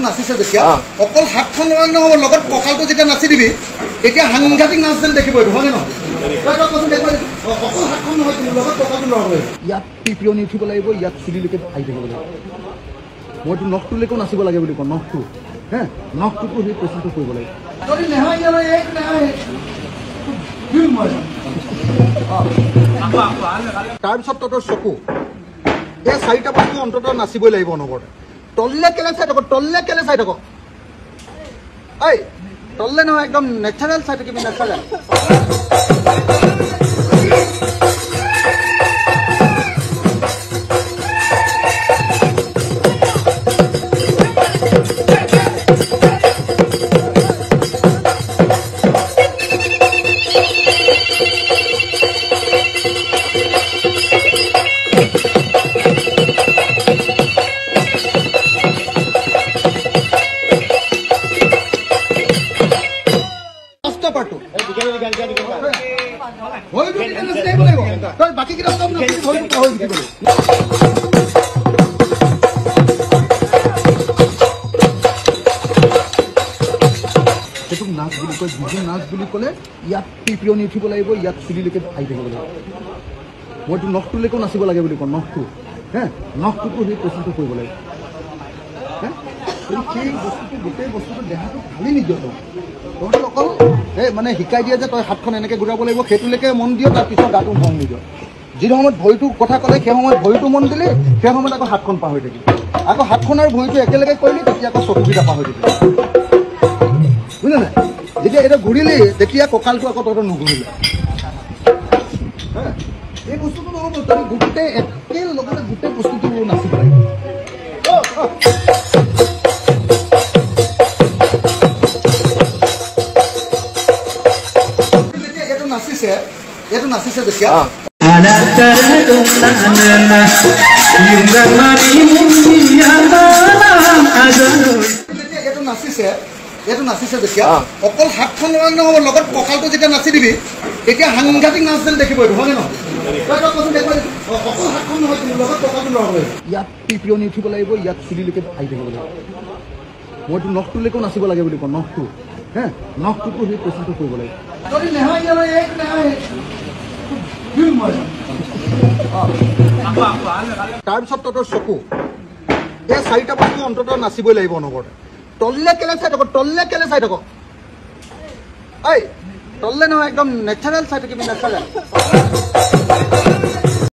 নাচিছে যেতিয়া অকল হাতখন নহ'ব লগত কঁকালটো যেতিয়া নাচি দিবি এতিয়া সাংঘাতিক নাচ যেন দেখিব এইটো হয়নে নহয় অকল হাতখন নহয় লগত কঁকালটো লগাব ইয়াত পিপিয়নি উঠিব লাগিব ইয়াত চুলিলৈকে আহি থাকিব লাগিব মইতো নখটোলৈকেও নাচিব লাগে বুলি কওঁ নখটো হে নখটোতো সেই প্ৰেচাৰটো কৰিব লাগিব যদি নেহাই এক নেহাই তাৰপিছত তহঁতৰ চকু এই চাৰিটা বস্তু অন্ততঃ নাচিবই লাগিব অনবৰতে তললে কেলে চাই থাকো তললে কেলে চাই থাকো এই তললে নহয় একদম নেচাৰেল চাই থাকিবি নেচাৰেল বাকি কিটা সব না নাচ বুলি কয় বিহু নাচ বুলি ক'লে ইয়াত পিপিয়নি উঠিব লাগিব ইয়াত চুলিলৈকে আহি থাকিব লাগিব মইতো নখটোলৈকেও নাচিব লাগে বুলি কওঁ নখটো হে নখটোতো সেই প্ৰেচাৰটো কৰিব লাগিব সেই বস্তুটো গোটেই বস্তুটো দেহাটো ভালেই নিদিয় তহঁতি অকল এই মানে শিকাই দিয়ে যে তই হাতখন এনেকৈ ঘূৰাব লাগিব সেইটোলৈকে মন দিয় তাৰপিছত গাটো মন নিদিয় যি সময়ত ভৰিটোৰ কথা ক'লে সেই সময়ত ভৰিটো মন দিলি সেই সময়ত আকৌ হাতখন পাহৰি থাকিলি আকৌ হাতখন আৰু ভৰিটো একেলগে কৰিলি তেতিয়া আকৌ চকুকেইটা পাহৰি থাকিলি বুজিলে নাই যেতিয়া এটা ঘূৰিলি তেতিয়া কঁকালটো আকৌ তহঁতৰ নুঘূৰিলে এই বস্তুটো নহ'ব তই গোটেই একেলগতে গোটেই বস্তুটো নাচিব লাগিব এইটো নাচিছে যেতিয়া নাচিছে যেতিয়া অকল হাতখন নহ'ব লগত কঁকালটো যেতিয়া নাচি দিবি তেতিয়া সাংঘাতিক নাচ যেন দেখিব এইটো হয়নে নহয় অকল হাতখন নহয় লগত কঁকালটো লগাব ইয়াত পিপিয়নি উঠিব লাগিব ইয়াত চুলিলৈকে আহি থাকিব লাগিব মইতো নখটোলৈকেও নাচিব লাগে বুলি কওঁ নখটো হে নখটোতো সেই প্ৰেচাৰটো কৰিব লাগিব যদি নেহাই এক নেহাই তাৰপিছত তহঁতৰ চকু এই চাৰিটা বস্তু অন্ততঃ নাচিবই লাগিব অনবৰতে তললে কেলে চাই থাকো তললে কেলে চাই থাকো এই তললে নহয় একদম নেচাৰেল চাই থাকিবি নেচাৰেল